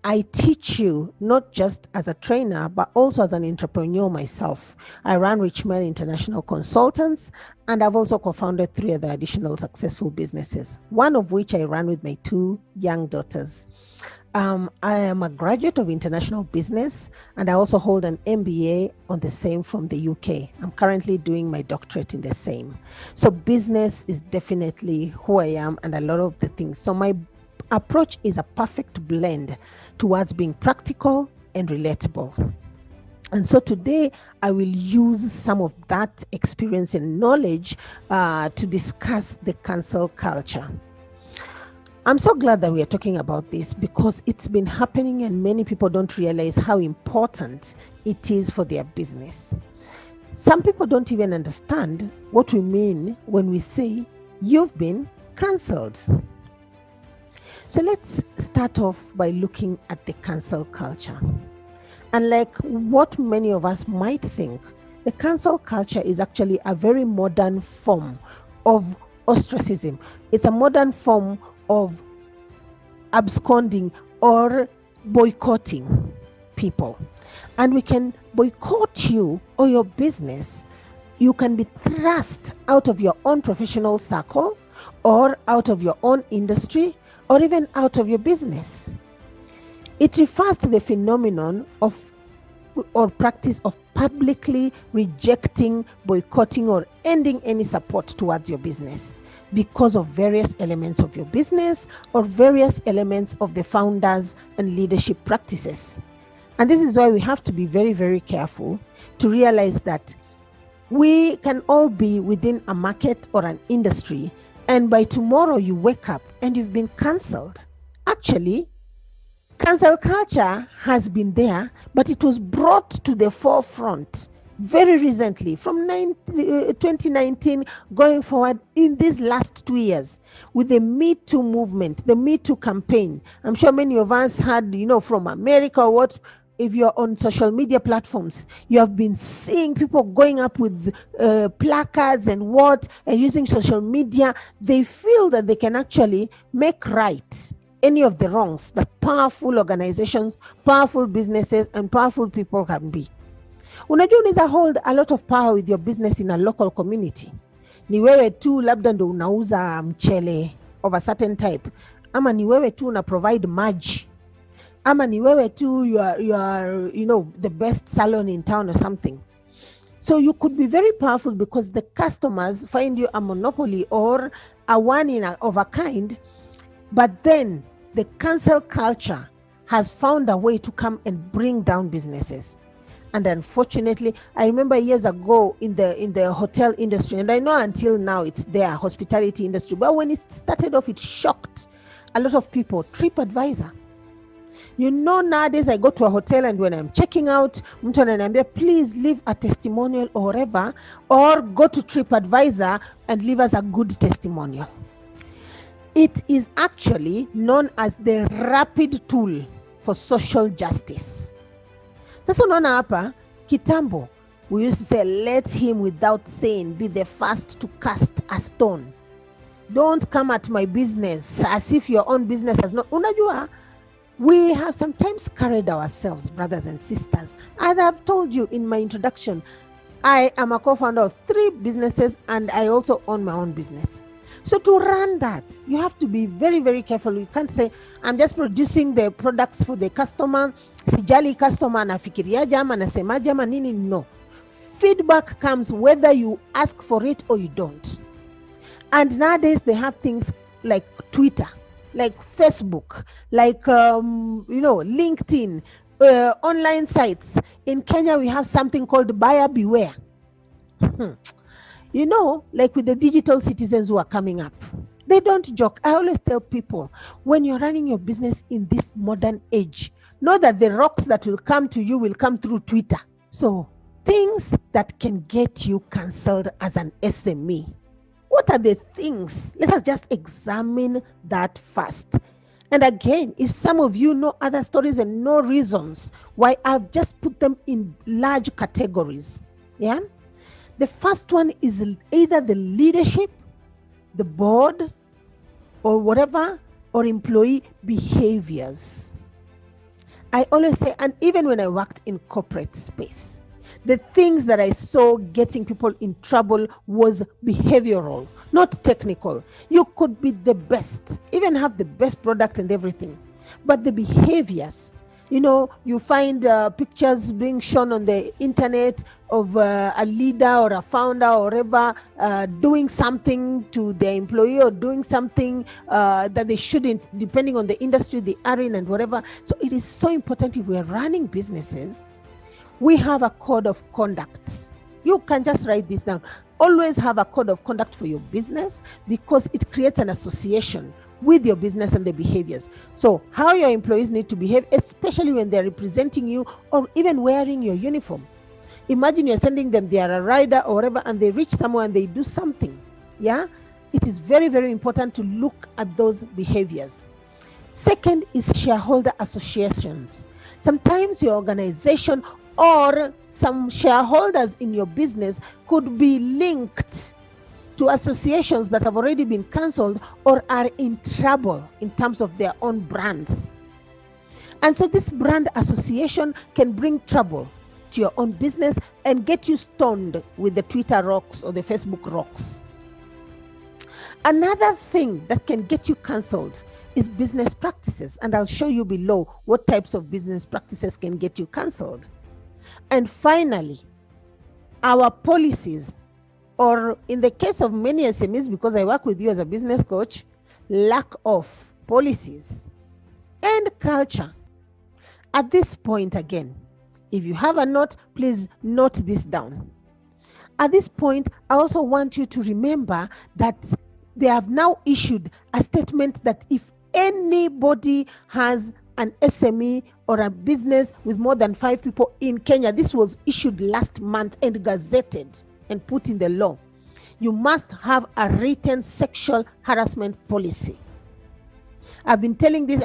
I teach you not just as a trainer, but also as an entrepreneur myself. I run Richmond International Consultants, and I've also co founded three other additional successful businesses, one of which I run with my two young daughters. I am a graduate of international business, and I also hold an MBA on the same from the UK. I'm currently doing my doctorate in the same. So, business is definitely who I am and a lot of the things. So, my approach is a perfect blend towards being practical and relatable. And so today I will use some of that experience and knowledge to discuss the cancel culture. I'm so glad that we are talking about this because it's been happening and many people don't realize how important it is for their business. Some people don't even understand what we mean when we say you've been cancelled. So let's start off by looking at the cancel culture. And like what many of us might think, the cancel culture is actually a very modern form of ostracism. It's a modern form of absconding or boycotting people. And we can boycott you or your business. You can be thrust out of your own professional circle or out of your own industry or even out of your business. It refers to the phenomenon of or practice of publicly rejecting, boycotting, or ending any support towards your business because of various elements of your business or various elements of the founders and leadership practices. And this is why we have to be very, very careful to realize that we can all be within a market or an industry, and by tomorrow you wake up and you've been cancelled. Actually, cancel culture has been there, but it was brought to the forefront very recently from 2019 going forward in these last 2 years with the Me Too movement, the Me Too campaign. I'm sure many of us had, from America or what. If you're on social media platforms, you have been seeing people going up with placards and using social media. They feel that they can actually make right any of the wrongs that powerful organizations, powerful businesses, and powerful people can be. Unajua unaweza hold a lot of power with your business in a local community. Ni wewe tu labda ndo unauza mchele of a certain type, ama ni wewe tu una provide maji, ama ni wewe tu you are the best salon in town or something. So you could be very powerful because the customers find you a monopoly or a one of a kind, but then the cancel culture has found a way to come and bring down businesses. And unfortunately, I remember years ago in the hotel industry, and I know until now it's there, hospitality industry, but when it started off, it shocked a lot of people. TripAdvisor. Nowadays I go to a hotel and when I'm checking out, mtu ananiambia please leave a testimonial or whatever, or go to TripAdvisor and leave us a good testimonial. It is actually known as the rapid tool for social justice. Sasa unaona hapa kitambo we used to say let him without saying be the first to cast a stone. Don't come at my business as if your own business has not. Unajua, we have sometimes carried ourselves, brothers and sisters. As I've told you in my introduction, I am a co-founder of 3 businesses and I also own my own business. So to run that, you have to be very, very careful. You can't say, I'm just producing the products for the customer. Sijali customer anafikiriaje ama anasemaje ama nini. No. Feedback comes whether you ask for it or you don't. And nowadays they have things like Twitter, like Facebook, like LinkedIn, online sites. In Kenya we have something called buyer beware. Like with the digital citizens who are coming up, they don't joke. I always tell people, when you're running your business in this modern age, know that the rocks that will come to you will come through Twitter. So things that can get you cancelled as an SME. What are the things? Let us just examine that first. And again, if some of you know other stories and know reasons why, I've just put them in large categories. Yeah. The first one is either the leadership, the board, or whatever, or employee behaviors. I always say, and even when I worked in corporate space, the things that I saw getting people in trouble was behavioral, not technical. You could be the best, even have the best product and everything, but the behaviors, you find pictures being shown on the internet of a leader or a founder or whatever doing something to their employee or doing something that they shouldn't, depending on the industry they are in and whatever. So it is so important, if we are running businesses, we have a code of conduct. You can just write this down. Always have a code of conduct for your business, because it creates an association with your business and the behaviors. So how your employees need to behave, especially when they're representing you or even wearing your uniform. Imagine you're sending them, they are a rider or whatever, and they reach somewhere and they do something. Yeah, it is very, very important to look at those behaviors. Second is shareholder associations. Sometimes your organization or some shareholders in your business could be linked to associations that have already been cancelled or are in trouble in terms of their own brands. And so this brand association can bring trouble to your own business and get you stoned with the Twitter rocks or the Facebook rocks. Another thing that can get you cancelled is business practices. And I'll show you below what types of business practices can get you cancelled. And finally, our policies, or in the case of many SMEs, because I work with you as a business coach, lack of policies and culture. At this point, again, if you have a note, please note this down. At this point, I also want you to remember that they have now issued a statement that if anybody has an SME or a business with more than 5 people in Kenya, this was issued last month and gazetted and put in the law, you must have a written sexual harassment policy. I've been telling this,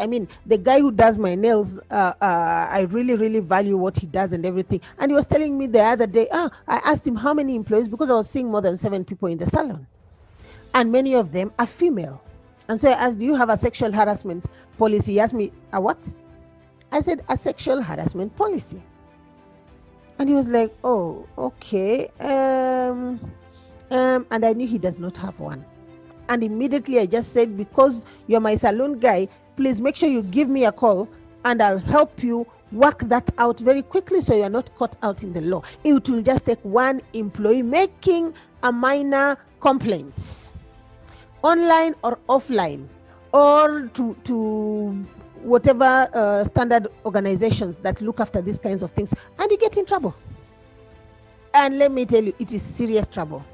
the guy who does my nails, I really, really value what he does and everything. And he was telling me the other day, I asked him how many employees, because I was seeing more than 7 people in the salon. And many of them are female. And so I asked, do you have a sexual harassment policy? He asked me, a what? I said, a sexual harassment policy. And he was like, oh, okay. And I knew he does not have one. And immediately I just said, because you're my salon guy, please make sure you give me a call and I'll help you work that out very quickly so you're not caught out in the law. It will just take one employee making a minor complaint, online or offline, or to whatever standard organizations that look after these kinds of things, and you get in trouble. And let me tell you, it is serious trouble.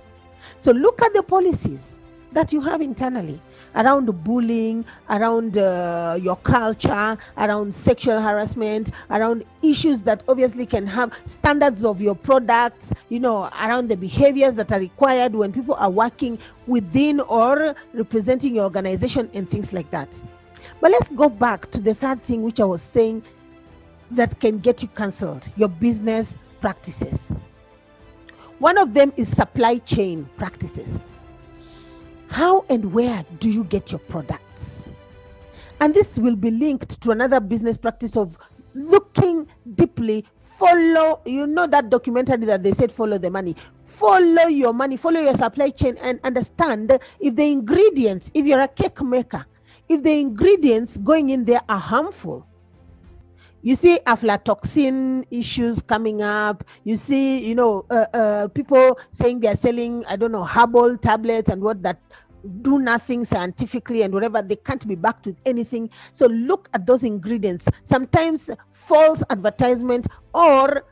So look at the policies that you have internally around bullying, around your culture, around sexual harassment, around issues that obviously can have standards of your products, around the behaviors that are required when people are working within or representing your organization and things like that. But let's go back to the third thing, which I was saying that can get you cancelled: your business practices. One of them is supply chain practices. How and where do you get your products? And this will be linked to another business practice of looking deeply. Follow, that documentary that they said, follow the money. Follow your money, follow your supply chain, and understand if the ingredients, if you're a cake maker, if the ingredients going in there are harmful. You see aflatoxin issues coming up. You see, people saying they're selling, herbal tablets and what that do nothing scientifically and whatever. They can't be backed with anything. So look at those ingredients. Sometimes false advertisement or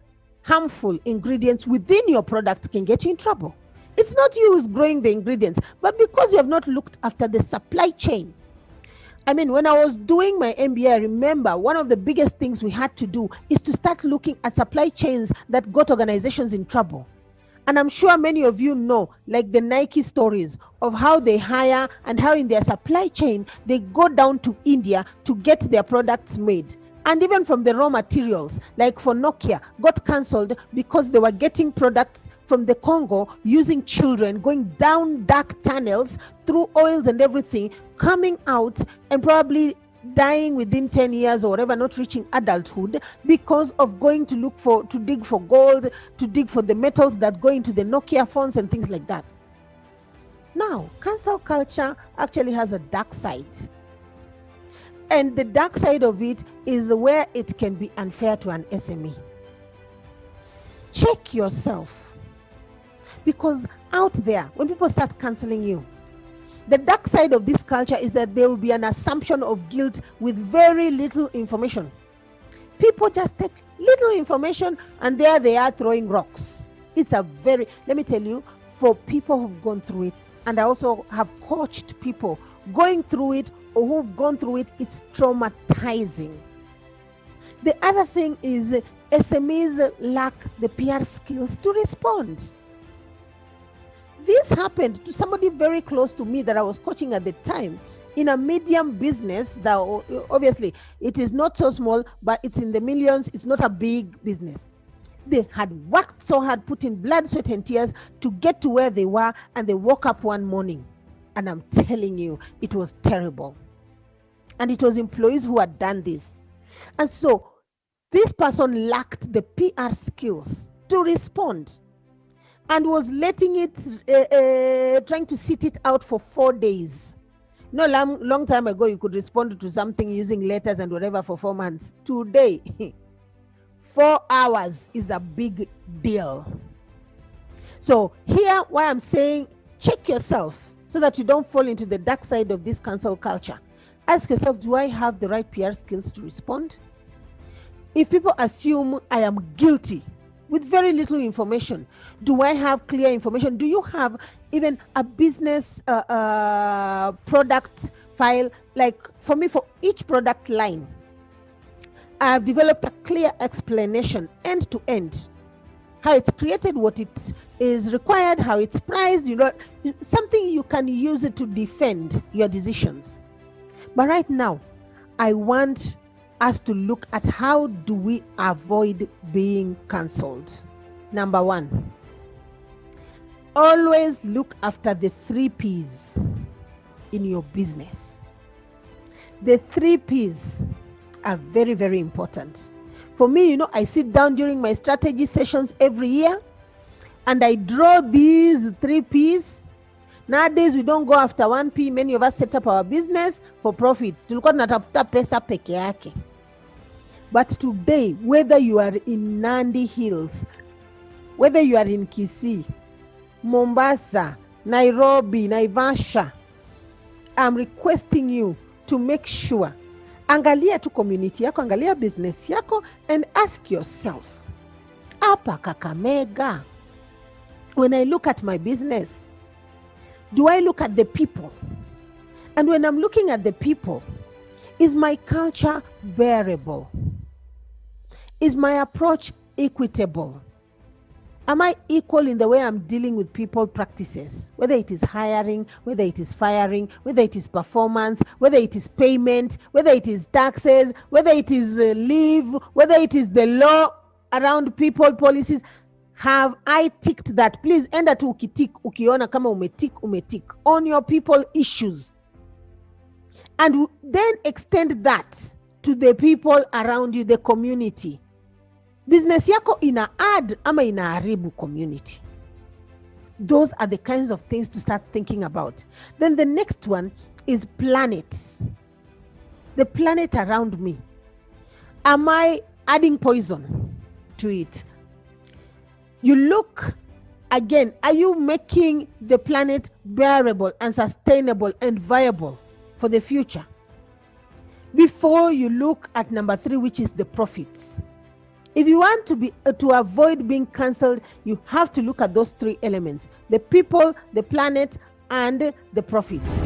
harmful ingredients within your product can get you in trouble. It's not you who's growing the ingredients, but because you have not looked after the supply chain. When I was doing my MBA, I remember one of the biggest things we had to do is to start looking at supply chains that got organizations in trouble. And I'm sure many of you know, like the Nike stories of how they hire and how in their supply chain, they go down to India to get their products made. And even from the raw materials, like for Nokia, got cancelled because they were getting products from the Congo using children, going down dark tunnels through oils and everything, coming out and probably dying within 10 years or whatever, not reaching adulthood because of going to dig for gold, to dig for the metals that go into the Nokia phones and things like that. Now, cancel culture actually has a dark side. And the dark side of it is where it can be unfair to an SME. Check yourself. Because out there, when people start canceling you, the dark side of this culture is that there will be an assumption of guilt with very little information. People just take little information and there they are throwing rocks. It's let me tell you, for people who've gone through it, and I also have coached people going through it or who've gone through it, it's traumatizing. The other thing is SMEs lack the PR skills to respond. This happened to somebody very close to me that I was coaching at the time in a medium business that obviously it is not so small, but it's in the millions. It's not a big business. They had worked so hard, put in blood, sweat, and tears to get to where they were, and they woke up one morning. And I'm telling you, it was terrible. And it was employees who had done this. And so this person lacked the PR skills to respond and was letting it, trying to sit it out for 4 days. Long time ago, you could respond to something using letters and whatever for 4 months. Today, 4 hours is a big deal. So here, why I'm saying, check yourself so that you don't fall into the dark side of this cancel culture. Ask yourself, do I have the right PR skills to respond? If people assume I am guilty with very little information, do I have clear information? Do you have even a business product file? Like for me, for each product line, I have developed a clear explanation end to end, how it's created, what it is required, how it's priced, something you can use it to defend your decisions. But right now, I want us to look at how do we avoid being cancelled. Number 1, always look after the 3 P's in your business. The 3 P's are very, very important. For me, I sit down during my strategy sessions every year and I draw these 3 P's. Nowadays, we don't go after 1 P. Many of us set up our business for profit. Tulikuwa tunatafuta pesa peke yake. But today, whether you are in Nandi Hills, whether you are in Kisii, Mombasa, Nairobi, Naivasha, I'm requesting you to make sure, angalia tu community yako, angalia business yako, and ask yourself, hapa Kakamega, when I look at my business, do I look at the people? And when I'm looking at the people, is my culture bearable? Is my approach equitable? Am I equal in the way I'm dealing with people practices? Whether it is hiring, whether it is firing, whether it is performance, whether it is payment, whether it is taxes, whether it is leave, whether it is the law around people, policies. Have I ticked that? Please enda tu ukitik, ukiona kama umetik on your people issues. And then extend that to the people around you, the community. Business yako ina add ama inaharibu community. Those are the kinds of things to start thinking about. Then the next one is planets. The planet around me. Am I adding poison to it? You look again, are you making the planet bearable and sustainable and viable for the future? Before you look at number 3, which is the profits. If you want to avoid being cancelled, you have to look at those 3 elements: the people, the planet, and the profits.